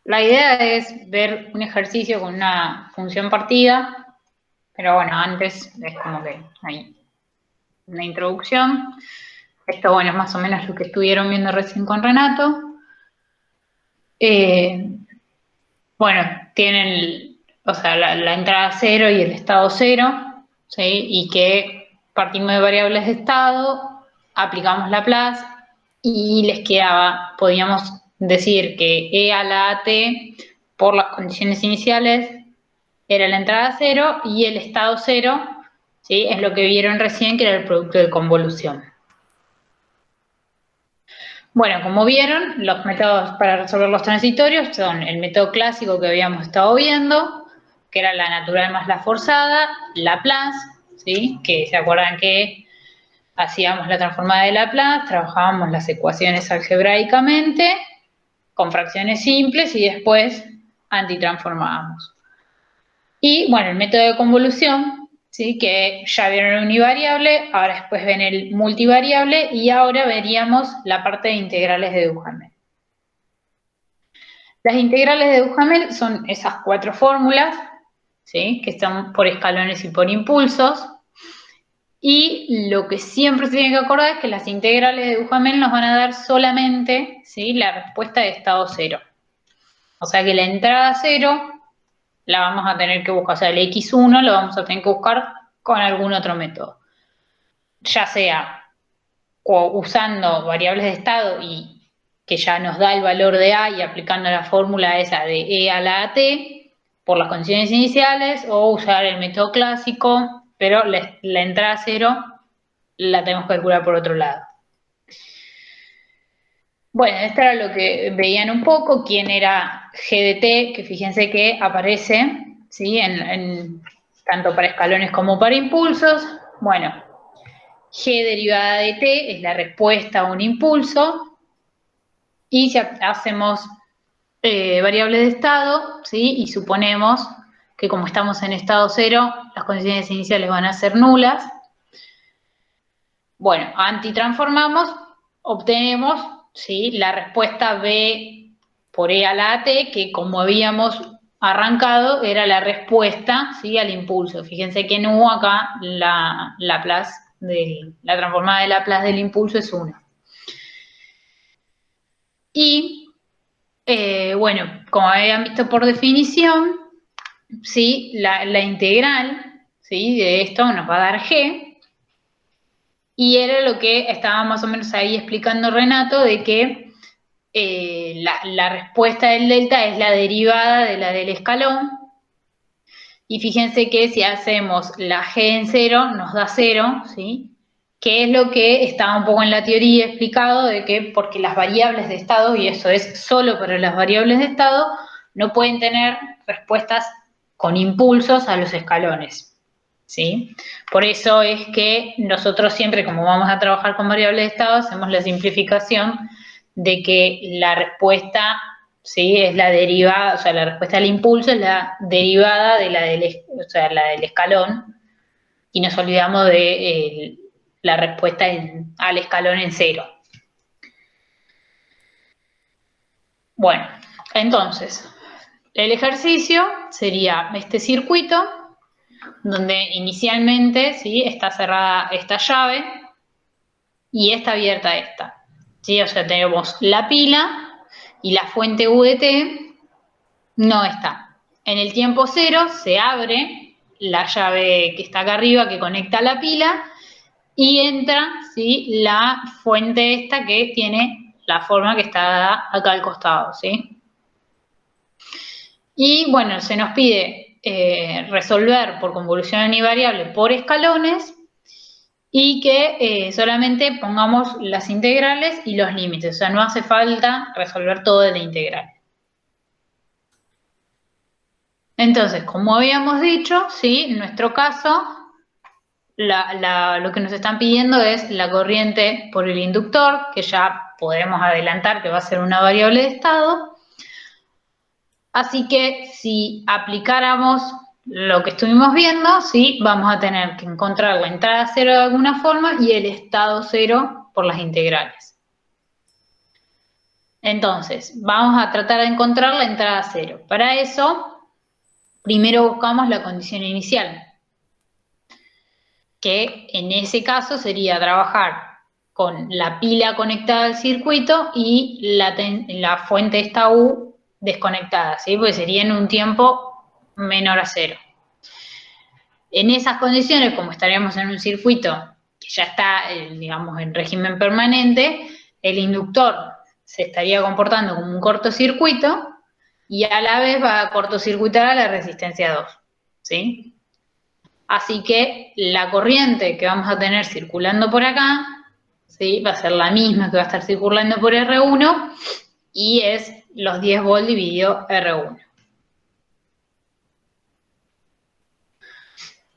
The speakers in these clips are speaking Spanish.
La idea es ver un ejercicio con una función partida, pero bueno, antes es como que hay una introducción. Esto, bueno, es más o menos lo que estuvieron viendo recién con Renato. Bueno, tienen, o sea, la entrada cero y el estado cero, ¿sí? Y que partimos de variables de estado, aplicamos Laplace y les quedaba, podíamos decir que e a la at por las condiciones iniciales era la entrada cero y el estado cero, ¿sí? Es lo que vieron recién, que era el producto de convolución. Bueno, como vieron, los métodos para resolver los transitorios son el método clásico que habíamos estado viendo, que era la natural más la forzada, Laplace, ¿sí? Que se acuerdan que hacíamos la transformada de Laplace, trabajábamos las ecuaciones algebraicamente con fracciones simples y después antitransformábamos. Y bueno, el método de convolución, ¿sí? Que ya vieron el univariable, ahora después ven el multivariable y ahora veríamos la parte de integrales de Duhamel. Las integrales de Duhamel son esas 4 fórmulas, ¿sí? Que están por escalones y por impulsos. Y lo que siempre se tiene que acordar es que las integrales de Duhamel nos van a dar solamente, ¿sí? La respuesta de estado cero. O sea que la entrada cero la vamos a tener que buscar, o sea, el x1 lo vamos a tener que buscar con algún otro método. Ya sea usando variables de estado y que ya nos da el valor de A y aplicando la fórmula esa de E a la AT por las condiciones iniciales, o usar el método clásico, pero la entrada cero la tenemos que calcular por otro lado. Bueno, esto era lo que veían un poco, quién era G de T, que fíjense que aparece, ¿sí? Tanto para escalones como para impulsos. Bueno, G derivada de T es la respuesta a un impulso, y si hacemos variables de estado, ¿sí? Y suponemos que como estamos en estado cero, las condiciones iniciales van a ser nulas. Bueno, antitransformamos, obtenemos, ¿sí? La respuesta B por E a la AT, que como habíamos arrancado, era la respuesta, ¿sí? Al impulso. Fíjense que no hubo acá la transformada de Laplace del impulso es 1. Y, bueno, como habían visto por definición, ¿sí? La integral, ¿sí? De esto nos va a dar G, y era lo que estaba más o menos ahí explicando Renato, de que la respuesta del delta es la derivada de la del escalón, y fíjense que si hacemos la G en cero, nos da 0, ¿sí? Que es lo que estaba un poco en la teoría explicado, de que porque las variables de estado, y eso es solo para las variables de estado, no pueden tener respuestas con impulsos a los escalones, ¿sí? Por eso es que nosotros siempre, como vamos a trabajar con variables de estado, hacemos la simplificación de que la respuesta, ¿sí? Es la derivada, o sea, la respuesta al impulso es la derivada de la del escalón, y nos olvidamos de la respuesta al escalón en cero. Bueno, entonces, el ejercicio sería este circuito, donde inicialmente, ¿sí? Está cerrada esta llave y está abierta esta, ¿sí? O sea, tenemos la pila y la fuente U de T no está. En el tiempo cero se abre la llave que está acá arriba, que conecta a la pila, y entra, ¿sí? La fuente esta que tiene la forma que está acá al costado, ¿sí? Y bueno, se nos pide resolver por convolución univariable por escalones, y que solamente pongamos las integrales y los límites, o sea, no hace falta resolver todo de la integral. Entonces, como habíamos dicho, ¿sí? En nuestro caso, lo que nos están pidiendo es la corriente por el inductor, que ya podemos adelantar que va a ser una variable de estado. Así que si aplicáramos lo que estuvimos viendo, ¿sí? Vamos a tener que encontrar la entrada cero de alguna forma y el estado cero por las integrales. Entonces, vamos a tratar de encontrar la entrada cero. Para eso, primero buscamos la condición inicial, que en ese caso sería trabajar con la pila conectada al circuito y la fuente esta U desconectada, ¿sí? Porque sería en un tiempo menor a cero. En esas condiciones, como estaríamos en un circuito que ya está, digamos, en régimen permanente, el inductor se estaría comportando como un cortocircuito y a la vez va a cortocircuitar a la resistencia 2, ¿sí? Así que la corriente que vamos a tener circulando por acá, ¿sí? Va a ser la misma que va a estar circulando por R1 y es los 10 volts dividido R1.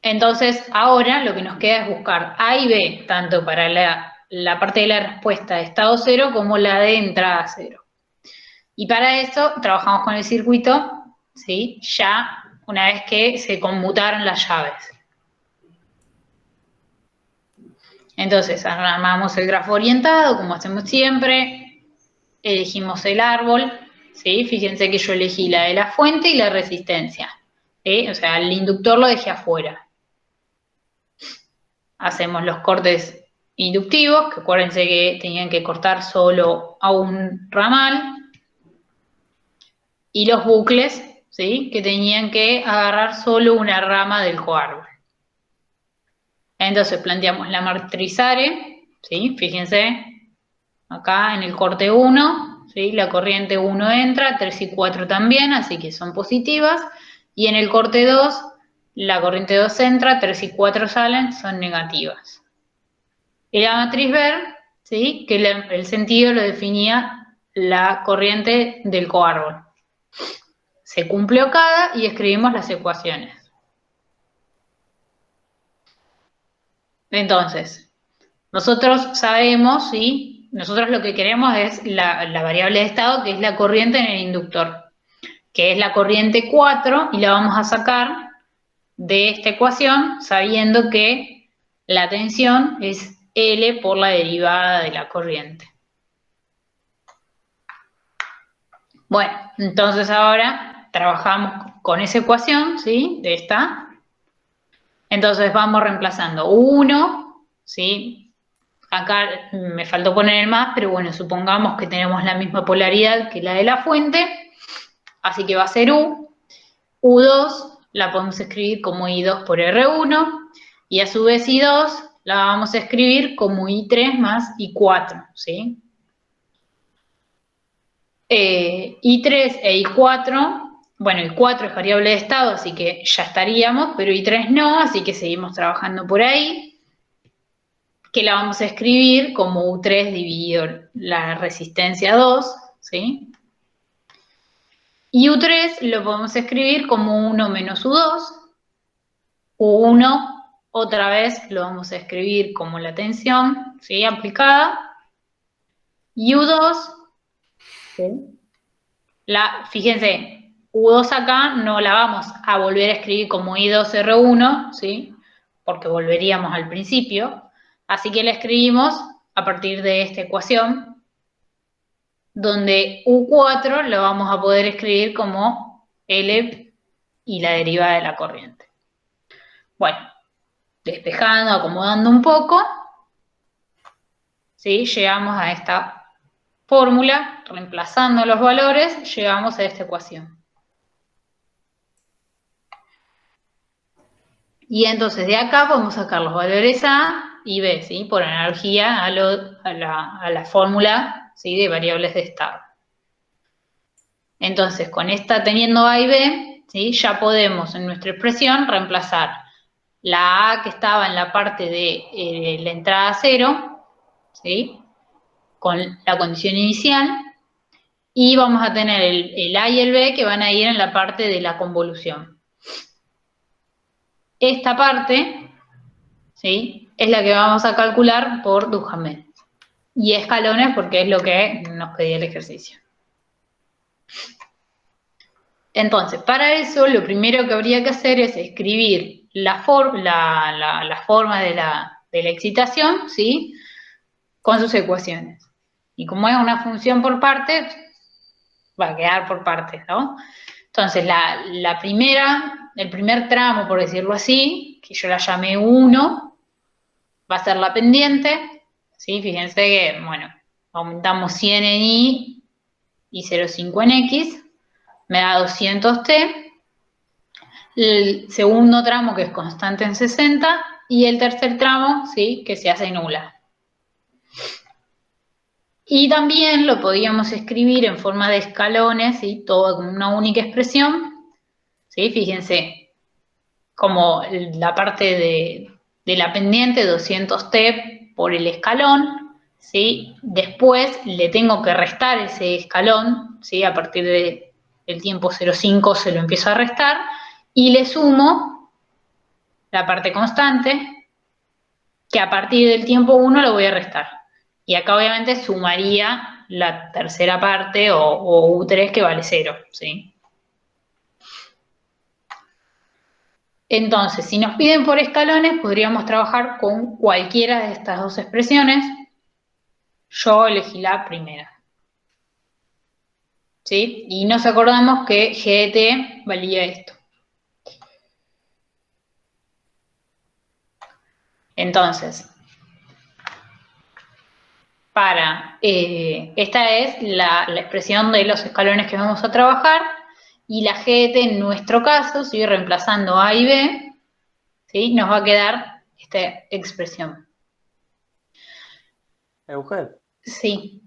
Entonces, ahora lo que nos queda es buscar A y B, tanto para la parte de la respuesta de estado cero como la de entrada cero. Y para eso trabajamos con el circuito, ¿sí? Ya una vez que se conmutaron las llaves. Entonces, armamos el grafo orientado, como hacemos siempre, elegimos el árbol, ¿sí? Fíjense que yo elegí la de la fuente y la resistencia, ¿sí? O sea, el inductor lo dejé afuera. Hacemos los cortes inductivos, que acuérdense que tenían que cortar solo a un ramal, y los bucles, ¿sí? Que tenían que agarrar solo una rama del coárbol. Entonces planteamos la matriz ARE, ¿sí? Fíjense, acá en el corte 1, ¿sí? La corriente 1 entra, 3 y 4 también, así que son positivas, y en el corte 2, la corriente 2 entra, 3 y 4 salen, son negativas. Y la matriz Ver, ¿sí? Que el sentido lo definía la corriente del coárbol. Se cumplió cada y escribimos las ecuaciones. Entonces, nosotros sabemos, ¿sí? Nosotros lo que queremos es la variable de estado, que es la corriente en el inductor, que es la corriente 4, y la vamos a sacar de esta ecuación sabiendo que la tensión es L por la derivada de la corriente. Bueno, entonces ahora trabajamos con esa ecuación, ¿sí? De esta. Entonces vamos reemplazando 1, ¿sí? Acá me faltó poner el más, pero bueno, supongamos que tenemos la misma polaridad que la de la fuente, así que va a ser U. U2 la podemos escribir como I2 por R1, y a su vez I2 la vamos a escribir como I3 más I4, ¿sí? I3 e I4, bueno, I4 es variable de estado, así que ya estaríamos, pero I3 no, así que seguimos trabajando por ahí, que la vamos a escribir como U3 dividido la resistencia 2, ¿sí? Y U3 lo podemos escribir como 1 menos U2, U1 otra vez lo vamos a escribir como la tensión, ¿sí? Aplicada, y U2, ¿sí? Fíjense, U2 acá no la vamos a volver a escribir como I2R1, ¿sí? Porque volveríamos al principio. Así que la escribimos a partir de esta ecuación, donde U4 lo vamos a poder escribir como L y la derivada de la corriente. Bueno, despejando, acomodando un poco, ¿sí? Llegamos a esta fórmula, reemplazando los valores, llegamos a esta ecuación. Y entonces de acá podemos sacar los valores A y B, ¿sí? Por analogía a la fórmula, ¿sí? De variables de estado. Entonces, con esta teniendo A y B, ¿sí? Ya podemos en nuestra expresión reemplazar la A que estaba en la parte de la entrada cero, ¿sí? Con la condición inicial, y vamos a tener el A y el B que van a ir en la parte de la convolución. Esta parte, ¿sí? Es la que vamos a calcular por Duhamel. Y escalones porque es lo que nos pedía el ejercicio. Entonces, para eso lo primero que habría que hacer es escribir la forma de la excitación, ¿sí? Con sus ecuaciones. Y como es una función por partes, va a quedar por partes, ¿no? Entonces, el primer tramo, por decirlo así, que yo la llamé 1, va a ser la pendiente, ¿sí? Fíjense que, bueno, aumentamos 100 en Y y 0,5 en X, me da 200T. El segundo tramo, que es constante en 60, y el tercer tramo, ¿sí? Que se hace nula. Y también lo podíamos escribir en forma de escalones, ¿sí? Todo con una única expresión, ¿sí? Fíjense, como la parte de la pendiente, 200T por el escalón, ¿sí? Después le tengo que restar ese escalón, ¿sí? A partir del tiempo 0,5 se lo empiezo a restar, y le sumo la parte constante, que a partir del tiempo 1 lo voy a restar. Y acá obviamente sumaría la tercera parte o U3 que vale 0, ¿sí? Entonces, si nos piden por escalones, podríamos trabajar con cualquiera de estas dos expresiones. Yo elegí la primera, ¿sí? Y nos acordamos que G de T valía esto. Entonces, esta es la expresión de los escalones que vamos a trabajar, y la G de T en nuestro caso, si reemplazando A y B, ¿sí? Nos va a quedar esta expresión. Eugen, Sí,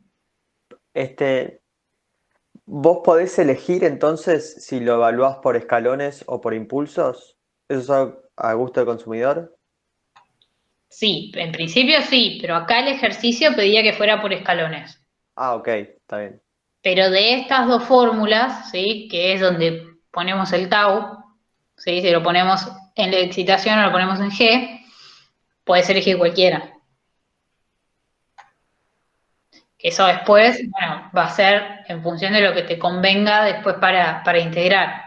¿vos podés elegir entonces si lo evaluás por escalones o por impulsos? ¿Eso es algo a gusto del consumidor? sí, en principio sí, pero acá el ejercicio pedía que fuera por escalones. Ah, ok, está bien. Pero de estas dos fórmulas, ¿sí? Que es donde ponemos el tau, ¿sí? Si lo ponemos en la excitación o lo ponemos en G, puedes elegir cualquiera. Eso después, bueno, va a ser en función de lo que te convenga después para integrar.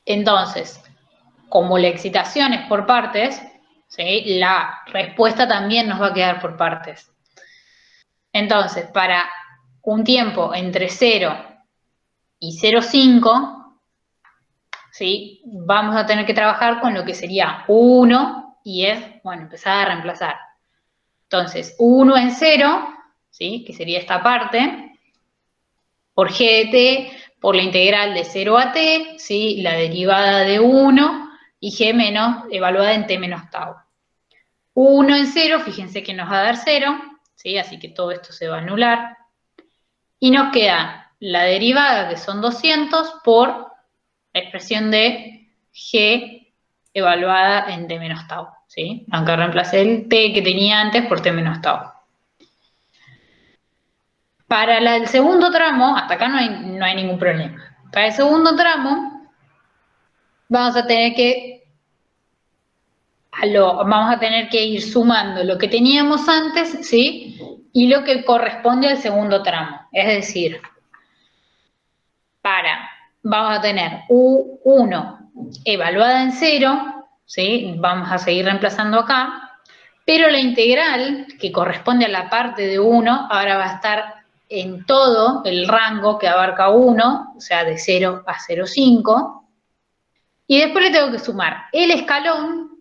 Entonces, como la excitación es por partes, ¿sí? La respuesta también nos va a quedar por partes. Entonces, para un tiempo entre 0 y 0,5, ¿sí? Vamos a tener que trabajar con lo que sería 1 y es, bueno, empezar a reemplazar. Entonces, 1 en 0, ¿sí? Que sería esta parte, por G de T, por la integral de 0 a T, ¿sí? La derivada de 1 y G menos, evaluada en T menos tau. 1 en 0, fíjense que nos va a dar 0, ¿sí? Así que todo esto se va a anular. Y nos queda la derivada, que son 200, por la expresión de G evaluada en T menos tau, ¿sí? Aunque reemplacé el T que tenía antes por T menos tau. Para el segundo tramo, hasta acá no hay ningún problema. Para el segundo tramo, vamos a tener que ir sumando lo que teníamos antes, ¿sí? Y lo que corresponde al segundo tramo. Es decir, vamos a tener U1 evaluada en 0, ¿sí? Vamos a seguir reemplazando acá, pero la integral que corresponde a la parte de 1 ahora va a estar en todo el rango que abarca 1, o sea, de 0 a 0,5, y después le tengo que sumar el escalón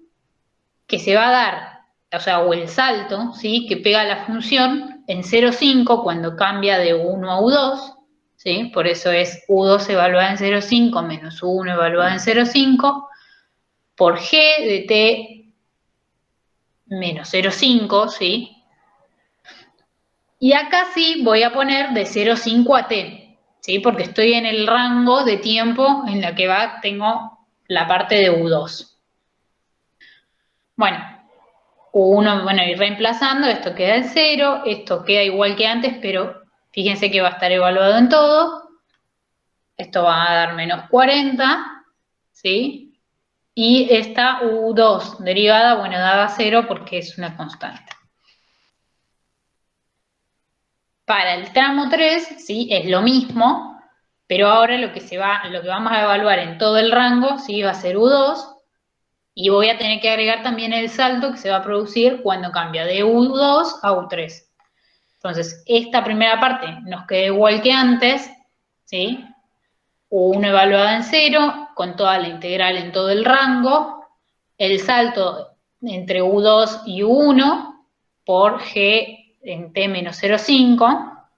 que se va a dar, o sea, o el salto, ¿sí? Que pega la función en 0,5 cuando cambia de 1 a U2, ¿sí? Por eso es U2 evaluada en 0,5 menos U1 evaluada en 0,5 por G de T menos 0,5, ¿sí? Y acá sí voy a poner de 0,5 a T, ¿sí? Porque estoy en el rango de tiempo en la que tengo la parte de U2. Bueno, U1, bueno, ir reemplazando, esto queda en 0, esto queda igual que antes, pero fíjense que va a estar evaluado en todo. Esto va a dar menos 40, ¿sí? Y esta U2 derivada, bueno, daba 0 porque es una constante. Para el tramo 3, ¿sí? Es lo mismo, pero ahora lo que vamos a evaluar en todo el rango, ¿sí? Va a ser U2, Y voy a tener que agregar también el salto que se va a producir cuando cambia de U2 a U3. Entonces, esta primera parte nos queda igual que antes, ¿sí? U1 evaluada en 0, con toda la integral en todo el rango, el salto entre U2 y U1 por G en T menos 0,5,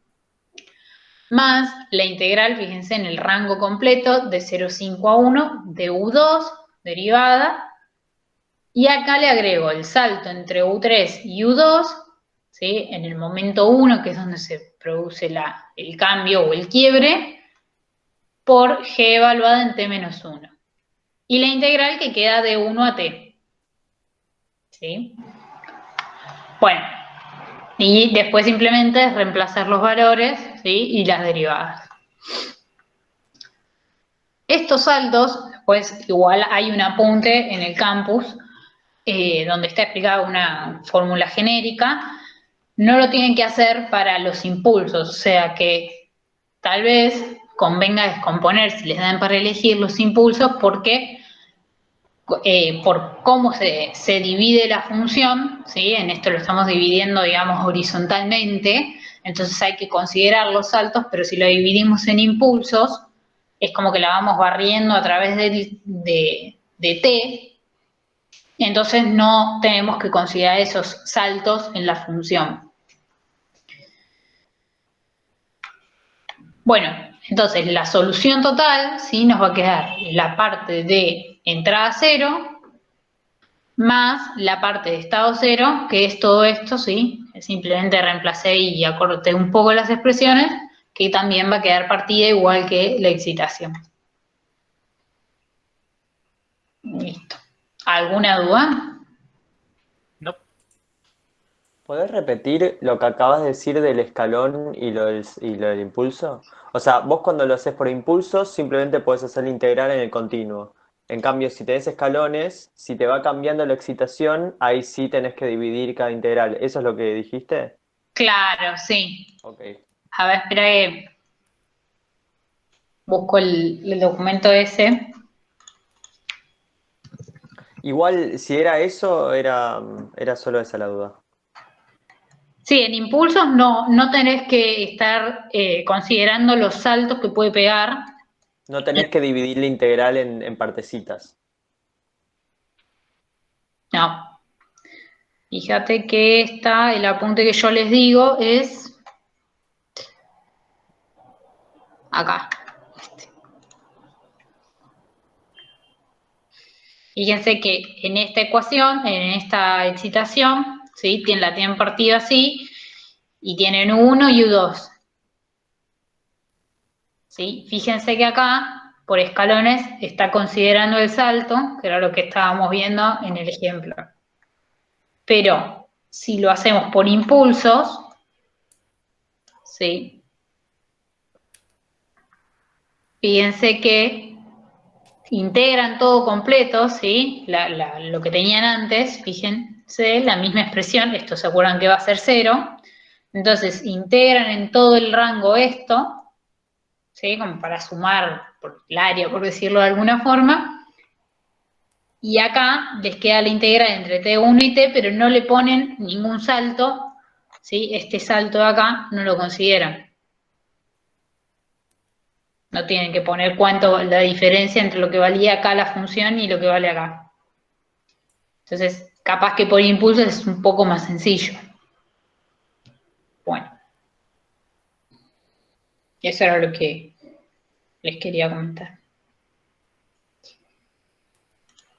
más la integral, fíjense, en el rango completo de 0,5 a 1 de U2 derivada, y acá le agrego el salto entre U3 y U2, ¿sí? En el momento 1, que es donde se produce el cambio o el quiebre, por G evaluada en T menos 1. Y la integral que queda de 1 a T. ¿Sí? Bueno, y después simplemente es reemplazar los valores, ¿sí? Y las derivadas. Estos saltos, pues igual hay un apunte en el campus donde está explicada una fórmula genérica. No lo tienen que hacer para los impulsos, o sea que tal vez convenga descomponer, si les dan para elegir los impulsos, porque por cómo se divide la función, ¿sí? En esto lo estamos dividiendo, digamos, horizontalmente, entonces hay que considerar los saltos, pero si lo dividimos en impulsos, es como que la vamos barriendo a través de t, entonces no tenemos que considerar esos saltos en la función. Bueno, entonces la solución total, ¿sí? Nos va a quedar la parte de entrada cero más la parte de estado cero, que es todo esto, ¿sí? Simplemente reemplacé y acorté un poco las expresiones, que también va a quedar partida igual que la excitación. Listo. ¿Alguna duda? No. ¿Podés repetir lo que acabas de decir del escalón y y lo del impulso? O sea, vos cuando lo haces por impulsos simplemente podés hacer la integral en el continuo. En cambio, si tenés escalones, si te va cambiando la excitación, ahí sí tenés que dividir cada integral. ¿Eso es lo que dijiste? Claro, sí. Ok. A ver, espera que busco el documento ese. Igual, si era eso, era solo esa la duda. Sí, en impulsos no tenés que estar considerando los saltos que puede pegar. No tenés que dividir la integral en partecitas. No. Fíjate que el apunte que yo les digo es acá. Fíjense que en esta ecuación, en esta excitación, ¿sí? La tienen partida así, y tienen U1 y U2. ¿Sí? Fíjense que acá, por escalones, está considerando el salto, que era lo que estábamos viendo en el ejemplo. Pero si lo hacemos por impulsos, ¿sí? Fíjense que integran todo completo, ¿sí? Lo que tenían antes, fíjense, la misma expresión, esto se acuerdan que va a ser 0, entonces integran en todo el rango esto, ¿sí? Como para sumar por el área, por decirlo de alguna forma, y acá les queda la integral entre T1 y T, pero no le ponen ningún salto, ¿sí? Este salto de acá no lo consideran. No tienen que poner cuánto la diferencia entre lo que valía acá la función y lo que vale acá. Entonces, capaz que por impulso es un poco más sencillo. Bueno, eso era lo que les quería comentar.